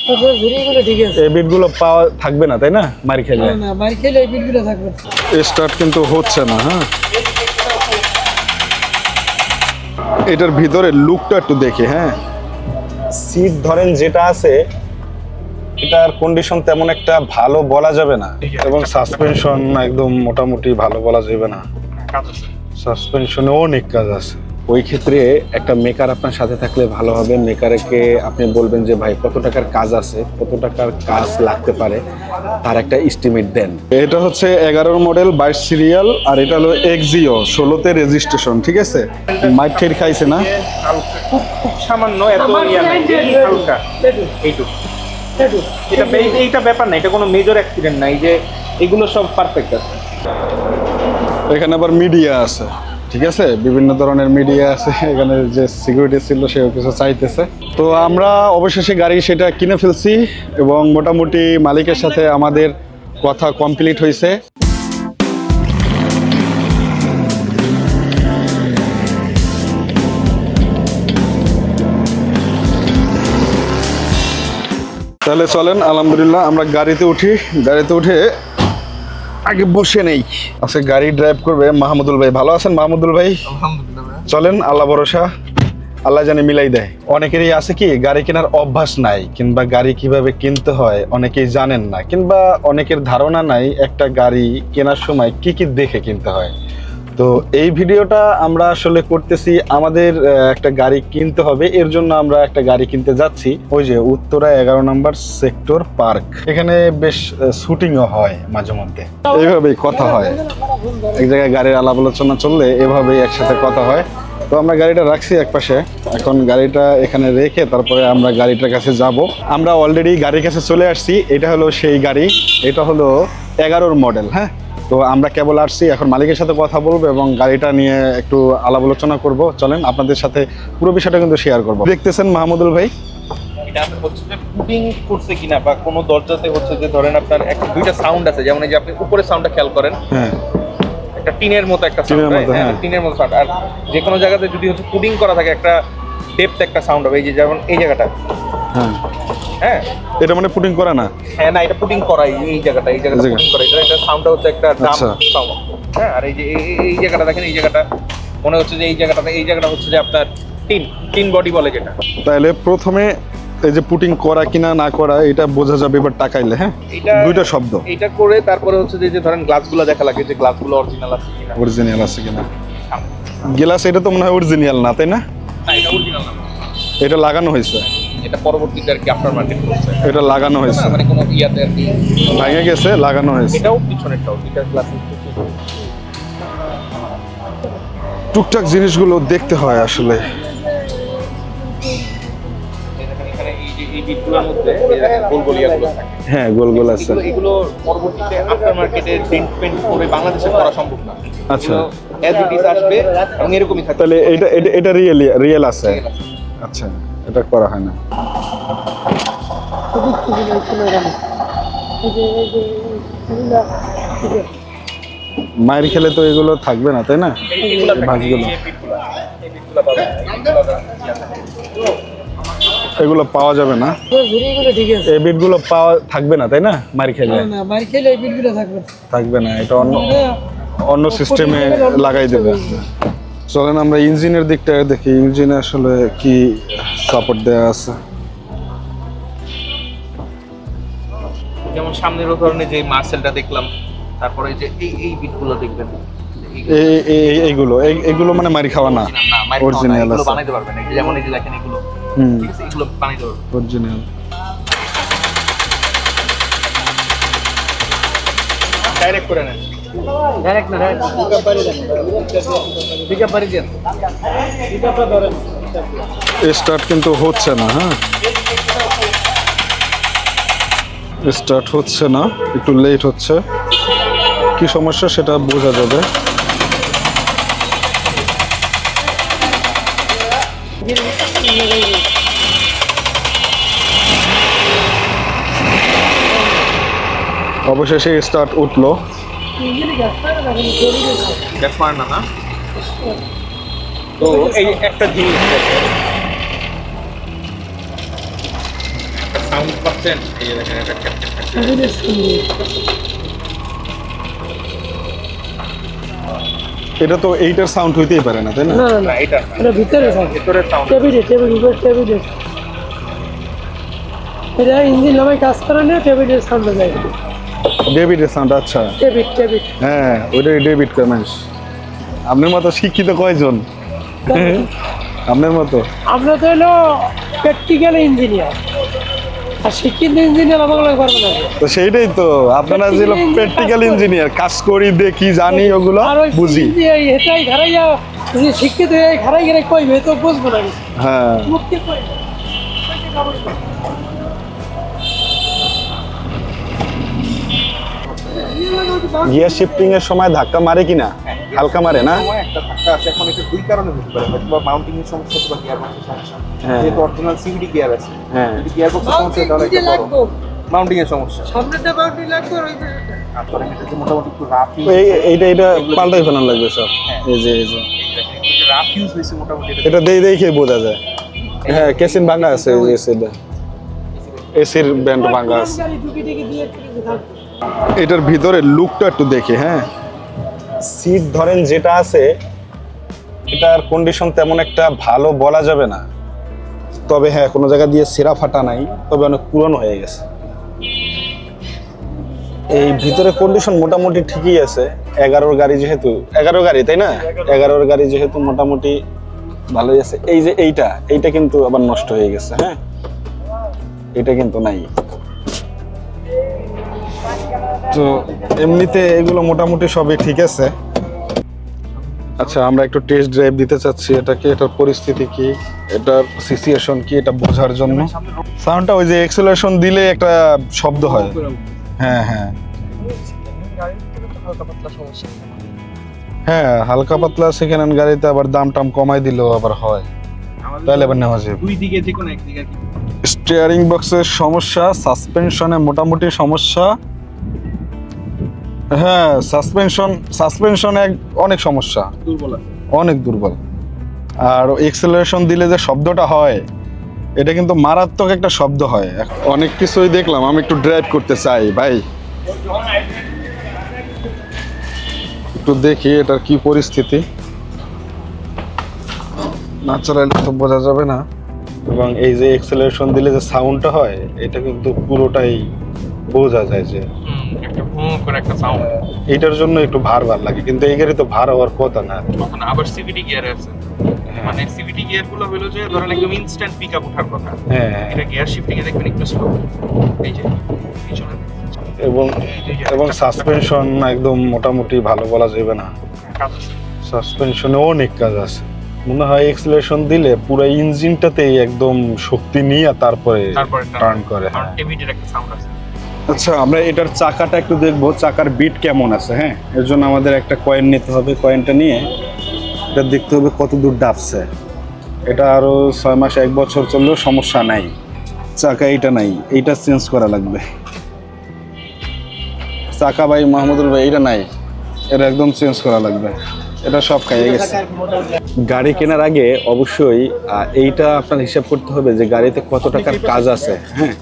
এই বিটগুলো পাওয়া থাকবে না তাই না? মারি খেলে এই বিটগুলো থাকবে। স্টার্ট কিন্তু হচ্ছে না। হ্যাঁ, এটার ভিতরে লুকটা একটু দেখি। হ্যাঁ, সিট ধরেন যেটা আছে এটার কন্ডিশন তেমন একটা ভালো বলা যাবে না, এবং সাসপেনশন একদম মোটামুটি ভালো বলা যাবে না। সাসপেনশনে অনেক কাজ আছে। ওই ক্ষেত্রে একটা মেকার আপনার সাথে থাকলে ভালো হবে। মেকারকে আপনি বলবেন যে ভাই কত টাকার কাজ আছে, কত টাকার কাজ লাগতে পারে, তার একটা এস্টিমেট দেন। এটা হচ্ছে 11 মডেল 22 সিরিয়াল, আর এটা হলো এক্সিও 16তে রেজিস্ট্রেশন। ঠিক আছে, মাইট ঠের খাইছে না, খুব খুব সামান্য, এত হালকা এইটুকু। এইটা ব্যাপার না, এটা কোনো মেজর অ্যাক্সিডেন্ট নাই, যে এগুলো সব পারফেক্ট আছে। এখানে আবার মিডিয়া আছে। ঠিক আছে, বিভিন্ন ধরনের মিডিয়া আছে। এখানে যে সিকিউরিটি ছিল সেও কিছু চাইতেছে। তো আমরা অবশেষে গাড়ি সেটা কিনে ফেলছি, এবং মোটামুটি মালিকের সাথে আমাদের কথা কমপ্লিট হয়েছে। তাহলে চলেন আলহামদুলিল্লাহ আমরা গাড়িতে উঠি। গাড়িতে উঠে আগে বসে নেই। আজকে গাড়ি ড্রাইভ করবে মাহমুদুল ভাই। ভালো আছেন মাহমুদুল ভাই? আলহামদুলিল্লাহ। চলেন, আল্লাহ ভরসা, আল্লাহ জানে মিলাই দেয়। অনেকেরই আছে কি গাড়ি কেনার অভ্যাস নাই, কিংবা গাড়ি কিভাবে কিনতে হয় অনেকেই জানেন না, কিংবা অনেকের ধারণা নাই একটা গাড়ি কেনার সময় কি কি দেখে কিনতে হয়। তো এই ভিডিওটা আমরা আসলে করতেছি, আমাদের একটা গাড়ি কিনতে হবে, এর জন্য আমরা একটা গাড়ি কিনতে যাচ্ছি। ওই যে উত্তরা 11 নম্বর সেক্টর পার্ক, এখানে বেশ শুটিংও হয় মাঝে মধ্যে। এইভাবেই কথা হয়, এক জায়গায় গাড়ির আলাপ আলোচনা চললে এভাবেই একসাথে কথা হয়। তো আমরা গাড়িটা রাখছি একপাশে, এখন গাড়িটা এখানে রেখে তারপরে আমরা গাড়িটার কাছে যাব। আমরা অলরেডি গাড়ির কাছে চলে আসছি। এটা হলো সেই গাড়ি, এটা হলো 11 মডেল। হ্যাঁ, তো আমরা কেবল আসছি, এখন মালিকের সাথে কথা বলবো এবং গাড়িটা নিয়ে একটু আলাপ আলোচনা করবো। চলেন আপনাদের সাথে পুরো বিষয়টা কিন্তু শেয়ার করবো। দেখতেছেন মাহমুদুল ভাই, এটা হচ্ছে যে পুটিং করছে কিনা, বা কোনো দরজাতে হচ্ছে যে ধরেন আপনার একটা দুইটা সাউন্ড আছে, যেমন এই যে আপনি উপরে সাউন্ডটা খেয়াল করেন। হ্যাঁ, একটা টিনের মতো একটা সাউন্ড, টিনের মতো সাউন্ড। আর যে কোনো জায়গাতে যদি হচ্ছে পুটিং করা থাকে একটা ডেপথ একটা সাউন্ড হবে। এই যে যেমন এই জায়গাটা, হ্যাঁ হ্যাঁ, এটা মানে পুটিং করা না? হ্যাঁ না, এটা পুটিং করাই। এই জায়গাটা পুটিং করা, এটা সাউন্ডটা হচ্ছে একটা ডাম সাউন্ড। হ্যাঁ, আর এই যে এই জায়গাটা দেখেন, এই জায়গাটা মনে হচ্ছে যে এই জায়গাটা হচ্ছে যে আপনার টিন বডি বলে যেটা। তাহলে প্রথমে এই যে পুটিং করা কিনা না করা এটা বোঝা যাবে এবার টাকাইলে। হ্যাঁ, দুইটা শব্দ। এটা করে তারপরে হচ্ছে যে ধরেন গ্লাসগুলো দেখা লাগে, যে গ্লাসগুলো অরিজিনাল আছে কিনা। অরিজিনাল আছে কিনা গ্লাস, এটা তো মনে হয় অরিজিনাল না, তাই না? না, এটা অরিজিনাল না, এটা লাগানো হয়েছে। এটা পরবর্তীতে আর কি আফটার মার্কেট করছে। এটা লাগানো হয়েছে, মানে কোনো ইয়াতে আর কি ভেঙে গেছে, লাগানো হয়েছে। এটাও পিছনেরটাও, এটা গ্লাস। টুকটাক জিনিসগুলো দেখতে হয় আসলে। হ্যাঁ, গোল গোল আছে। এগুলো পরবর্তীতে আফটার মার্কেটে ডেন্ট পেন্ট করে বাংলাদেশে করা সম্ভব না। আচ্ছা, এজ ইট ইজ আসবে এবং এরকমই থাকে। তাহলে এটা রিয়েল আছে। আচ্ছা, এটা করা হয় না। মায়ের খেলে তো এগুলো থাকবে না, তাই না? ভাঁজগুলো এগুলো পাওয়া যাবে না, এই বিটগুলো পাওয়া থাকবে না, তাই না? মার খেলে এই বিটগুলো থাকবে না, এটা অন্য সিস্টেমে লাগাই দেবে। চলেন আমরা ইঞ্জিনের দিকটা দেখি, ইঞ্জিনে আসলে কি সাপোর্ট দেওয়া আছে। যেমন সামনের ধরনের যে মার্সেলটা দেখলাম, তারপরে যে এই বিটগুলো দেখবেন, এইগুলো মানে মারি খাওয়া না, অরিজিনাল আছে। বানাইতে পারবেন, যেমন এই যে দেখেন এগুলো, ঠিক আছে, এগুলো বানাইতে পারবেন অরিজিনাল। ডাইরেক্ট করে নেন, ডাইরেক্ট না, পিকআপ বাড়ি দেন, পিকআপটা ধরেন। স্টার্ট কিন্তু হচ্ছে না। হ্যাঁ, স্টার্ট হচ্ছে না, একটু লেট হচ্ছে। কি সমস্যা সেটা বোঝা যাবে। অবশেষে স্টার্ট উঠলো। তো এই একটা জিনিস সাউন্ড পাচ্ছেন, এই যে দেখেন এটা এটা তো এইটার সাউন্ড হইতেই পারে না, তাই না? না না না, এটা এটা ভিতরে সাউন্ড, ভিতরে সাউন্ড। টেবিল এটা ইঞ্জিন নামে কাজ করে না, টেবিলের সাউন্ড যায়। ডেভিডের সাউন্ড, আচ্ছা। টেবিল হ্যাঁ, ওইটাই ডেভিড কামেন্স। আপনার মতো শিক্ষিত কয়জন? আপনার মতো? আমরা তো হলো প্র্যাকটিক্যাল ইঞ্জিনিয়ার, আর শিক্ষিত ইঞ্জিনিয়ার আমাকে পারবে না। তো সেইটাই তো, আপনারা যে প্র্যাকটিক্যাল ইঞ্জিনিয়ার, কাজ করি, দেখি, জানি, ওগুলো বুঝি। এটাই ঘাড়াইয়া শিক্ষিত ঘাড়াই ঘাড়াই কইবে তো বুঝবো না। হ্যাঁ, গিয়ার শিফটিং এর সময় ধাক্কা মারে কিনা? হালকা মারে না? একটা ধাক্কা আছে, এখন এটা দুই কারণে হতে পারে, হয়তো মাউন্টিং এর সমস্যা অথবা গিয়ার বক্সের সমস্যা। হ্যাঁ। যেহেতু অরিজিনাল সিভিডি গিয়ার আছে, হ্যাঁ, যদি গিয়ার বক্সের সমস্যা তাহলে একটা বড় মাউন্টিং এর সমস্যা। সামনেটা বাউন্ডারি লাগবে আর তারপরে এটা মোটামুটি একটু রাফ এইটা পাল্টাই ফেলান লাগবে সব। এই যে রাফ ইউজ হয়েছে মোটামুটি। এটা দেখে বোঝা যায়। হ্যাঁ, কেসিন ভাঙা আছে, এই যে এসির ব্যান্ড ভাঙা আছে। এটার ভিতরে লুকটা একটু দেখি। হ্যাঁ, সিট ধরেন যেটা আছে, এটার কন্ডিশন তেমন একটা ভালো বলা যাবে না, তবে হ্যাঁ কোনো জায়গা দিয়ে ছেঁড়া ফাটা নাই, তবে অনেক পুরনো হয়ে গেছে। এই ভিতরে কন্ডিশন মোটামুটি ঠিকই আছে। 11 গাড়ি যেহেতু, 11 গাড়ি তাই না, 11 গাড়ি যেহেতু মোটামুটি ভালোই আছে। এই যে এইটা কিন্তু আবার নষ্ট হয়ে গেছে। হ্যাঁ, এটা কিন্তু নাই। তো এমনিতে এগুলো মোটামুটি সবই ঠিক আছে। আচ্ছা, আমরা একটু টেস্ট ড্রাইভ দিতে চাচ্ছি এটাকে, এটার পরিস্থিতি কি, এটার সিচুয়েশন কি, এটা বোঝার জন্য। সাউন্ডটা ওই যে এক্সেলারেশন দিলে একটা শব্দ হয়। হ্যাঁ হ্যাঁ হ্যাঁ, হালকা পাতলা সেকেন্ড হ্যান্ড গাড়িতে আবার দাম টাম কমাই দিলেও আবার হয়, তাহলে আবার নেওয়া যাবে। দুই দিকে যে কোনো একদিকে কি স্টিয়ারিং বক্সের সমস্যা, সাসপেনশনে মোটামুটি সমস্যা। হ্যাঁ, সাসপেনশন অনেক সমস্যা, দুর্বল আছে, অনেক দুর্বল। আর এক্সেলারেশন দিলে যে শব্দটা হয়, এটা কিন্তু মারাত্মক একটা শব্দ হয়। অনেক কিছুই দেখলাম, আমি একটু ড্রাইভ করতে চাই ভাই, একটু দেখি এটার কি পরিস্থিতি। না চালাইলে তো বোঝা যাবে না। এবং এই যে এক্সেলারেশন দিলে যে সাউন্ডটা হয়, এটা কিন্তু পুরোটাই বোঝা যায় যে একটা হুম করে একটা সাউন্ড। এটার জন্য একটু ভার লাগে, কিন্তু এই গাড়ি তো ভার হওয়ার কথা না। তখন আবার সিভিডি গিয়ার আছে, মানে সিভিডি গিয়ার গুলো হলো যে ধরেন একদম ইনস্ট্যান্ট পিকআপ ওঠার কথা। হ্যাঁ, এটা গিয়ার শিফটিং এ দেখবেন একটু স্লো। এই যে পিছনে এবং সাসপেনশন একদম মোটামুটি ভালো বলা যাবে না, কাজ আছে। সাসপেনশনে অনেক কাজ আছে। মনে হয় এক্সেলারেশন দিলে পুরো ইঞ্জিনটাতেই একদম শক্তি নিয়ে তারপরে টার্ন করে। ডেভিডের একটা সাউন্ড আছে। আচ্ছা, আমরা এটার চাকাটা একটু দেখবো, চাকার বিট কেমন আছে। হ্যাঁ, এর জন্য আমাদের একটা কয়েন নিতে হবে, কয়েনটা নিয়ে এটা দেখতে হবে কত দূর ডাবছে। এটা আরো 6 মাস 1 বছর চললেও সমস্যা নাই। চাকা এইটা নাই, এইটা চেঞ্জ করা লাগবে। চাকা ভাই মাহমুদুল ভাই, এইটা নাই, এটা একদম চেঞ্জ করা লাগবে। এটা সব খাইয়ে গেছে। গাড়ি কেনার আগে অবশ্যই এইটা আপনার হিসাব করতে হবে যে গাড়িতে কত টাকার কাজ আছে। হ্যাঁ,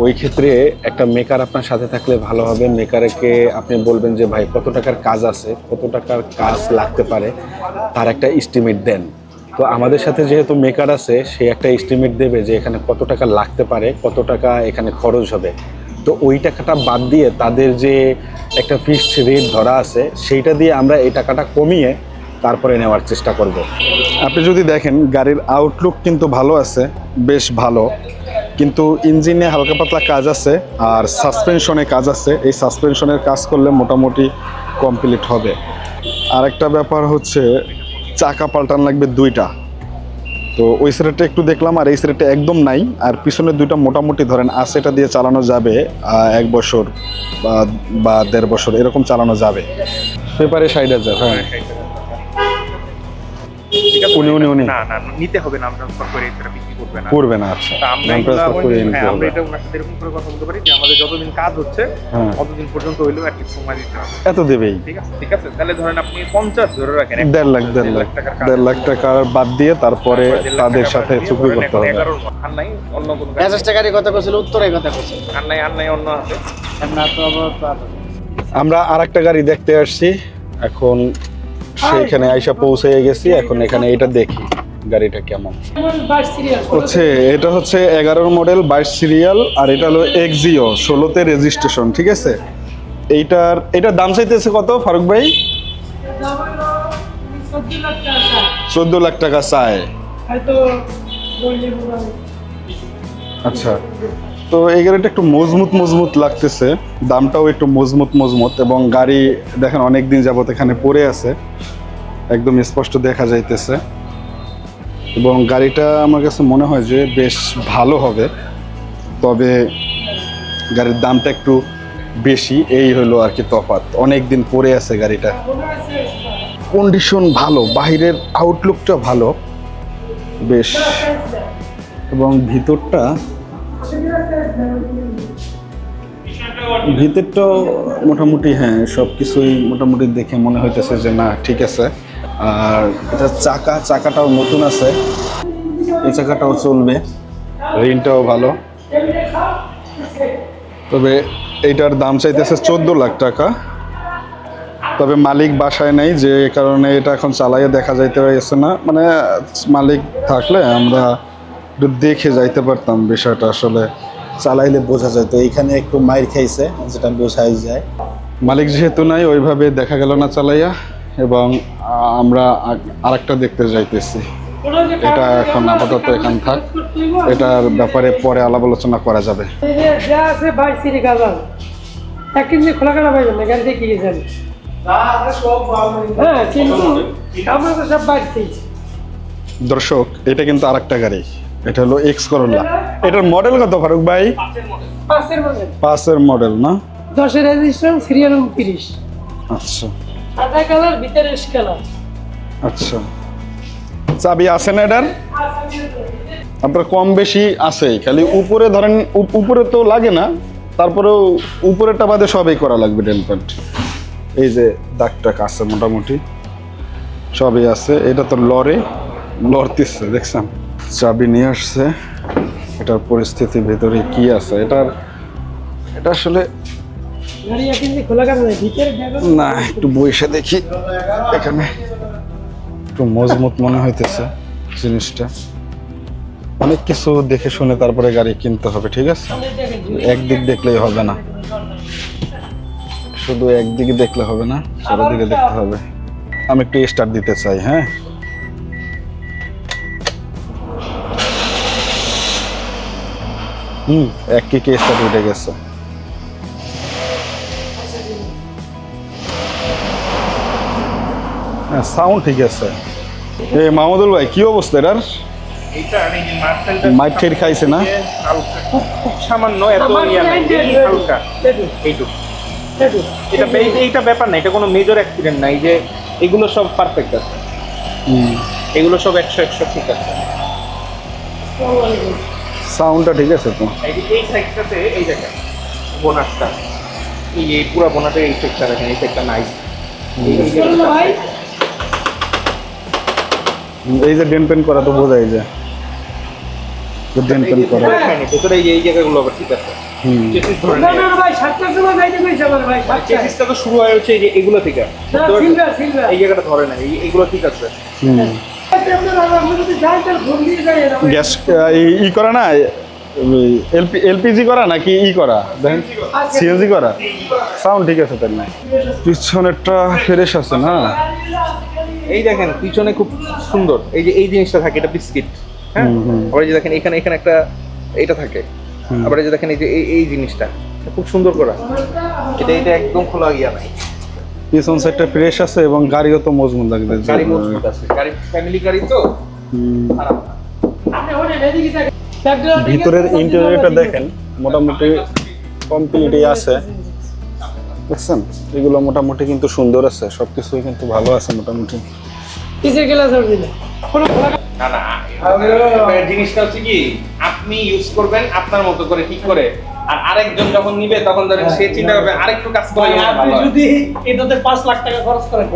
ওই ক্ষেত্রে একটা মেকার আপনার সাথে থাকলে ভালো হবে। মেকারকে আপনি বলবেন যে ভাই কত টাকার কাজ আছে, কত টাকার কাজ লাগতে পারে, তার একটা এস্টিমেট দেন। তো আমাদের সাথে যেহেতু মেকার আছে, সে একটা এস্টিমেট দেবে যে এখানে কত টাকা লাগতে পারে, কত টাকা এখানে খরচ হবে। তো ওই টাকাটা বাদ দিয়ে তাদের যে একটা ফিক্সড রেট ধরা আছে, সেইটা দিয়ে আমরা এই টাকাটা কমিয়ে তারপরে নেওয়ার চেষ্টা করব। আপনি যদি দেখেন গাড়ির আউটলুক কিন্তু ভালো আছে, বেশ ভালো, কিন্তু ইঞ্জিনে হালকা পাতলা কাজ আছে আর সাসপেনশনে কাজ আছে। এই সাসপেনশনের কাজ করলে মোটামুটি কমপ্লিট হবে। আরেকটা ব্যাপার হচ্ছে চাকা পাল্টান লাগবে 2টা। তো ওই সাইডটা একটু দেখলাম, আর এই সাইডটা একদম নাই। আর পিছনে 2টা মোটামুটি ধরেন আছে, এটা দিয়ে চালানো যাবে 1 বছর বা 1.5 বছর এরকম চালানো যাবে। পেপারে 60,000। হ্যাঁ, ঠিক আছে? উনি। না না নিতে হবে নাম ট্রান্সফার করে এটা বিক্রি করবে না। করবে না, আচ্ছা। তা আমরা নাম এগুলা ট্রান্সফার করে নিতে আমরা হবে। এটা ওনার সাথে এরকম করে কথা বলতে পারি যে আমাদের যতদিন কাজ হচ্ছে হ্যাঁ। ততদিন পর্যন্ত হইলেও অ্যাটলিস্ট সময় দিতে হবে। এত দেবেই। ঠিক আছে, ঠিক আছে। তাহলে ধরেন আপনি 50 ধরে রাখেন, 1.5 লাখ টাকার বাদ দিয়ে তারপরে তাদের সাথে চুক্তি করতে হবে। 11 আর নাই অন্য কোনো গাড়ি? মেজাজটা গাড়ি কথা কইছিল, উত্তরে কথা কইছিল। আর নাই অন্য আছে। না তো আবার আমরা আরেকটা গাড়ি দেখতে আসছি, এখন সেইখানে আইসা পৌঁছে গেছি। এখন এখানে এটা দেখি গাড়িটা কেমন 22 সিরিয়াল হচ্ছে। এটা হচ্ছে 11 মডেল 22 সিরিয়াল, আর এটা হলো এক্সিও 16তে রেজিস্ট্রেশন। ঠিক আছে, এটার দাম চাইতেছে কত ফারুক ভাই? 14 লাখ টাকা। 14 লাখ টাকা চায়। হয়তো বললে বলবো। আচ্ছা, তো এই গাড়িটা একটু মজবুত লাগতেছে, দামটাও একটু মজবুত এবং গাড়ি দেখেন অনেক দিন যাবত এখানে পড়ে আছে, একদম স্পষ্ট দেখা যাইতেছে। এবং গাড়িটা আমার কাছে মনে হয় যে বেশ ভালো হবে, তবে গাড়ির দামটা একটু বেশি, এই হলো আর কি তফাৎ। অনেক দিন পড়ে আছে গাড়িটা, কন্ডিশন ভালো, বাইরের আউটলুকটা ভালো বেশ, এবং ভিতরটাও মোটামুটি, হ্যাঁ সব কিছুই মোটামুটি দেখে মনে হইতেছে যে না ঠিক আছে। আর এটা চাকাটাও নতুন আছে, এই চাকাটাও চলবে, রিনটাও ভালো। তবে এইটার দাম চাইতেছে 14 লাখ টাকা, তবে মালিক বাসায় নেই, যে কারণে এটা এখন চালাইয়ে দেখা যাইতে পারছে না। মানে মালিক থাকলে আমরা একটু দেখে যাইতে পারতাম, বিষয়টা আসলে চালাইলে বোঝা যায়। তো এইখানে একটু মাইর খাইছে, যেটা বোঝাই যায়। মালিক যেহেতু নাই, ওইভাবে দেখা গেল না চালাইয়া, এবং আমরা আরেকটা দেখতে যাইতেছি। এটা এখন আপাতত এখান থাক, এটার ব্যাপারে পরে আলাপ আলোচনা করা যাবে। যা আছে 22 সিরিয়াল গাজাল। এক কেজি খোলা কাটা পাইবেন না, গাড়ি দেখে গেছেন। হ্যাঁ, কিন্তু আমরা তো সব 22। দর্শক, এটা কিন্তু আরেকটা গাড়ি, এটা হলো এক্স করোলা। এটার মডেল কত ফারুক ভাই? 5 মডেল। 5 মডেল না? 10 রেজিস্ট্রেশন, সিরিয়াল 29। আচ্ছা সাদা কালার, ভিতরে কালার। আচ্ছা, চাবি আছে না এটার? আপনার কম বেশি আছে, খালি উপরে ধরেন, উপরে তো লাগে না, তারপরেও উপরেরটা বাদে সবই করা লাগবে ডেল প্যান্ট। এই যে দাগটা আছে মোটামুটি সবই আছে। এটা তো লড়তেছে দেখছেন, চাবি নিয়ে আসছে। এটার পরিস্থিতি ভেতরে কি আছে, এটা আসলে গাড়ি এক কেজি খোলা কাটা নাই, ভিতরে দেখো না, একটু বইসে দেখি। এখানে একটু মজবুত মনে হইতেছে জিনিসটা। অনেক কিছু দেখে শুনে তারপরে গাড়ি কিনতে হবে, ঠিক আছে? একদিক দেখলেই হবে না, শুধু একদিকে দেখলে হবে না, চারিদিকে দেখতে হবে। আমি একটু স্টার্ট দিতে চাই। হ্যাঁ, এক কিকে স্টার্ট উঠে গেছে। হ্যাঁ, সাউন্ড ঠিক আছে। এই মাহমুদুল ভাই, কি অবস্থা এটার? এইটা এই যে মার্সেলটা মাইট ঠের খাইছে না? হালকা, খুব সামান্য, এত ইয়া নাই, হালকা এইটুকু। এইটা ব্যাপার না, এটা কোনো মেজর অ্যাক্সিডেন্ট নাই, যে এগুলো সব পারফেক্ট আছে, এগুলো সব 100 ঠিক আছে। সাউন্ডটা ঠিক আছে তো? এই সাইডটাতে এই দেখেন বোনাসটা, এই পুরো বোনাটের এই সাইডটা দেখেন, এই সাইডটা নাইস। এই যে ডেন পেন করা তো বোঝাই যায়, ডেন পেন করা। ভেতরে এই জায়গাগুলো আবার ঠিক আছে। চেসিস ধরে না না ভাই, 7টার সময় যাইতে কইছে আমার ভাই। চেসিসটা তো শুরু হয় হচ্ছে এই যে এগুলো থেকে, সিলভার এই জায়গাটা ধরে না, এইগুলো ঠিক আছে। গ্যাস ই করা না, এলপিজি করা নাকি ই করা? দেখেন সিএনজি করা, সাউন্ড ঠিক আছে তাই না? পিছনেরটা ফ্রেশ আছে না? এই দেখেন পিছনে খুব সুন্দর, এই যে এই জিনিসটা থাকে, এটা বিস্কিট। হ্যাঁ, আবার এই যে দেখেন এখানে একটা এটা থাকে, আবার এই যে দেখেন এই যে এই জিনিসটা খুব সুন্দর করা, এটা একদম খোলা গিয়া নাই। পিছন সাইডটা ফ্রেশ আছে এবং গাড়িও তো মজবুত লাগবে। গাড়ি মজবুত আছে, গাড়ি ফ্যামিলি গাড়ি তো খারাপ না। ভিতরের ইন্টেরিয়রটা দেখেন, মোটামুটি কমপ্লিটই আছে, দেখছেন? এগুলো মোটামুটি কিন্তু সুন্দর আছে, সবকিছুই কিন্তু ভালো আছে মোটামুটি। কিসের গ্লাস উঠবি না কোনো না না জিনিসটা হচ্ছে কি আপনি ইউজ করবেন আপনার মতো করে ঠিক করে, আর আরেকজন যখন নিবে তখন ধরেন সে চিন্তা করবে আরেকটু কাজ করে নিলে আপনি ভালো হয়। যদি এটাতে 5 লাখ টাকা খরচ করেন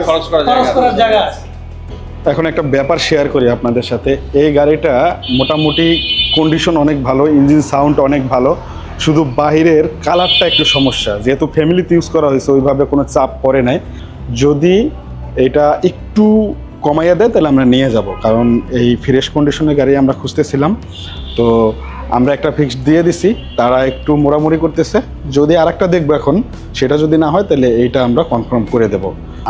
খরচ করার জায়গা আছে। এখন একটা ব্যাপার শেয়ার করি আপনাদের সাথে। এই গাড়িটা মোটামুটি কন্ডিশন অনেক ভালো, ইঞ্জিন সাউন্ড অনেক ভালো, শুধু বাহিরের কালারটা একটু সমস্যা, যেহেতু ফ্যামিলিতে ইউজ করা হয়েছে ওইভাবে কোনো চাপ পড়ে নাই। যদি এটা একটু কমাইয়া দেয় তাহলে আমরা নিয়ে যাব, কারণ এই ফ্রেশ কন্ডিশনের গাড়ি আমরা খুঁজতেছিলাম। তো আমরা একটা ফিক্সড দিয়ে দিছি, তারা একটু মোড়ামুড়ি করতেছে। যদি আরেকটা দেখবো এখন, সেটা যদি না হয় তাহলে এইটা আমরা কনফার্ম করে দেব।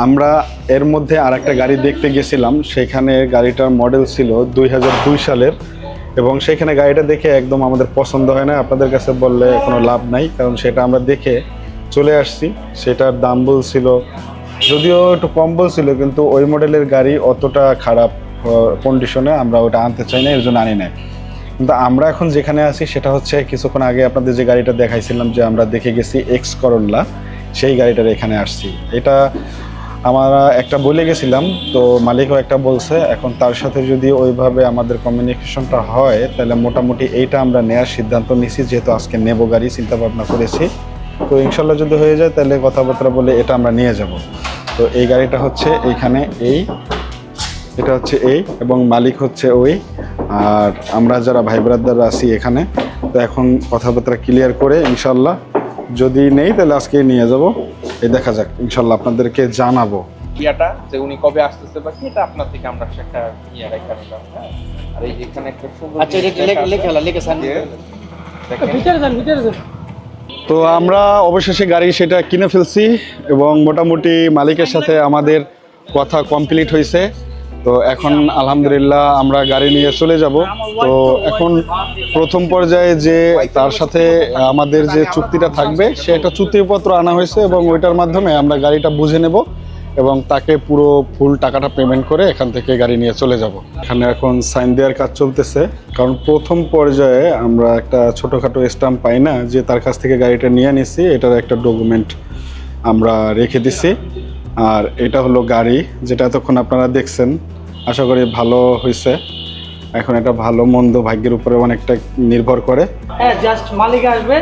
আমরা এর মধ্যে আরেকটা গাড়ি দেখতে গেছিলাম, সেখানে গাড়িটার মডেল ছিল 2002 সালের, এবং সেখানে গাড়িটা দেখে একদম আমাদের পছন্দ হয় না। আপনাদের কাছে বললে কোনো লাভ নাই, কারণ সেটা আমরা দেখে চলে আসছি। সেটার দাম বলছিল, যদিও একটু কম বলছিল, কিন্তু ওই মডেলের গাড়ি অতটা খারাপ কন্ডিশনে আমরা ওটা আনতে চাই না, এর জন্য আনি নাই। কিন্তু আমরা এখন যেখানে আছি সেটা হচ্ছে কিছুক্ষণ আগে আপনাদের যে গাড়িটা দেখাইছিলাম, যে আমরা দেখে গেছি এক্স করোলা, সেই গাড়িটার এখানে আসছি। এটা আমরা একটা বলে গেছিলাম, তো মালিকও একটা বলছে। এখন তার সাথে যদি ওইভাবে আমাদের কমিউনিকেশনটা হয় তাহলে মোটামুটি এইটা আমরা নেওয়ার সিদ্ধান্ত নিছি, যেহেতু আজকে নেবো গাড়ি চিন্তা ভাবনা করেছি। তো ইনশাল্লাহ যদি হয়ে যায় তাহলে কথাবার্তা বলে এটা আমরা নিয়ে যাব। তো এই গাড়িটা হচ্ছে এইখানে, এটা হচ্ছে এই, এবং মালিক হচ্ছে ওই, আর আমরা যারা ভাই ব্রাদার আছি এখানে। তো এখন কথাবার্তা ক্লিয়ার করে ইনশাল্লাহ যদি নেই তাহলে আজকেই নিয়ে যাব। এই দেখা যাক, ইনশাল্লাহ আপনাদেরকে জানাবো। ইয়াটা যে উনি কবে আসতেছে বা কি, এটা আপনার থেকে আমরা একটা ইয়া রেখে নিলাম। হ্যাঁ, আর এই যে এখানে একটা সুন্দর আচ্ছা এটা লিখে সাইন দেখেন। ভিতরে যান তো আমরা অবশেষে গাড়ি সেটা কিনে ফেলছি, এবং মোটামুটি মালিকের সাথে আমাদের কথা কমপ্লিট হয়েছে। তো এখন আলহামদুলিল্লাহ আমরা গাড়ি নিয়ে চলে যাব। তো এখন প্রথম পর্যায়ে যে তার সাথে আমাদের যে চুক্তিটা থাকবে, সে একটা চুক্তিপত্র আনা হয়েছে, এবং ওইটার মাধ্যমে আমরা গাড়িটা বুঝে নেব এবং তাকে পুরো ফুল টাকাটা পেমেন্ট করে এখান থেকে গাড়ি নিয়ে চলে যাব। এখানে এখন সাইন দেওয়ার কাজ চলতেছে, কারণ প্রথম পর্যায়ে আমরা একটা ছোটোখাটো স্ট্যাম্প পাই না, যে তার কাছ থেকে গাড়িটা নিয়ে নিছি, এটার একটা ডকুমেন্ট আমরা রেখে দিছি। আর এটা হলো গাড়ি, যেটা এতক্ষণ আপনারা দেখছেন, আশা করি ভালো হয়েছে। এখন এটা ভালো মন্দ ভাগ্যের উপরে অনেকটা নির্ভর করে। হ্যাঁ জাস্ট মালিক আসবে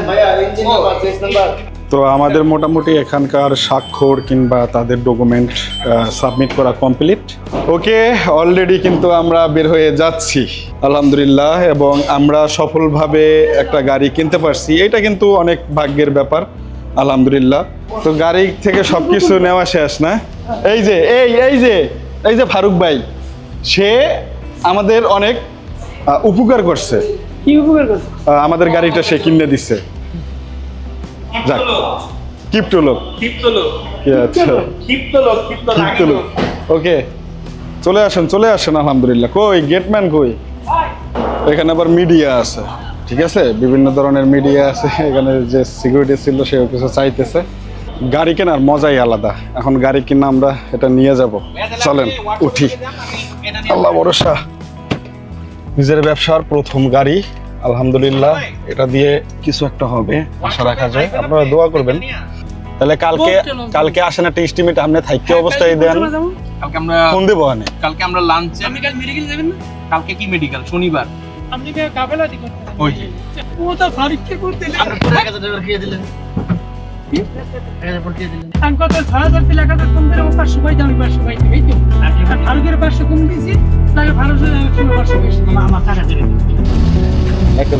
ভাইয়া ইঞ্জিন নাম্বার 6 নাম্বার। তো আমাদের মোটামুটি এখানকার স্বাক্ষর কিংবা তাদের ডকুমেন্ট সাবমিট করা কমপ্লিট। ওকে, অলরেডি কিন্তু আমরা বের হয়ে যাচ্ছি আলহামদুলিল্লাহ, এবং আমরা সফলভাবে একটা গাড়ি কিনতে পারছি। এটা কিন্তু অনেক ভাগ্যের ব্যাপার আলহামদুলিল্লাহ। তো গাড়ি থেকে সব কিছু নেওয়া শেষ না। এই যে ফারুক ভাই, সে আমাদের অনেক উপকার করছে। কি উপকার করছে? আমাদের গাড়িটা সে কিনে দিচ্ছে। যাক, কিপ্টো লোক। আচ্ছা, ওকে, চলে আসেন আলহামদুলিল্লাহ। কই গেটম্যান কই? এখানে আবার মিডিয়া আছে, ঠিক আছে, বিভিন্ন ধরনের মিডিয়া আছে। এখানে যে সিকিউরিটি ছিল সেও কিছু চাইতেছে। গাড়ি কেনার মজাই আলাদা। এখন গাড়ি কিনা আমরা এটা নিয়ে যাব, চলেন উঠি। আল্লাহ ভরসা, নিজের ব্যবসার প্রথম গাড়ি আলহামদুলিল্লাহ, এটা দিয়ে কিছু একটা হবে আশা রাখা যায়। আপনারা দোয়া করবেন। তাহলে কালকে আসেন একটা এস্টিমেট, আপনি থাকতে অবস্থায় দেন, কালকে আমরা ফোন দেবো। কালকে আমরা লাঞ্চে, আপনি কাল মেডিকেল যাবেন না? কালকে কি মেডিকেল? শনিবার। আপনি কি কাবেলা দি করতে? ওই ও তো ফারিককে করতে আমরা পুরো 1000 টাকা দিয়ে দিলেন। 1000 টাকা দিয়ে দিলেন। আমি কত 6000 থেকে 1000 কম করে 500 পাই দামি 500 পাই এই তো। আর ফারুকের 500 কম দিয়েছি, তাকে 1200 500 বেশি। আমার টাকা দিয়ে দিলেন। একটা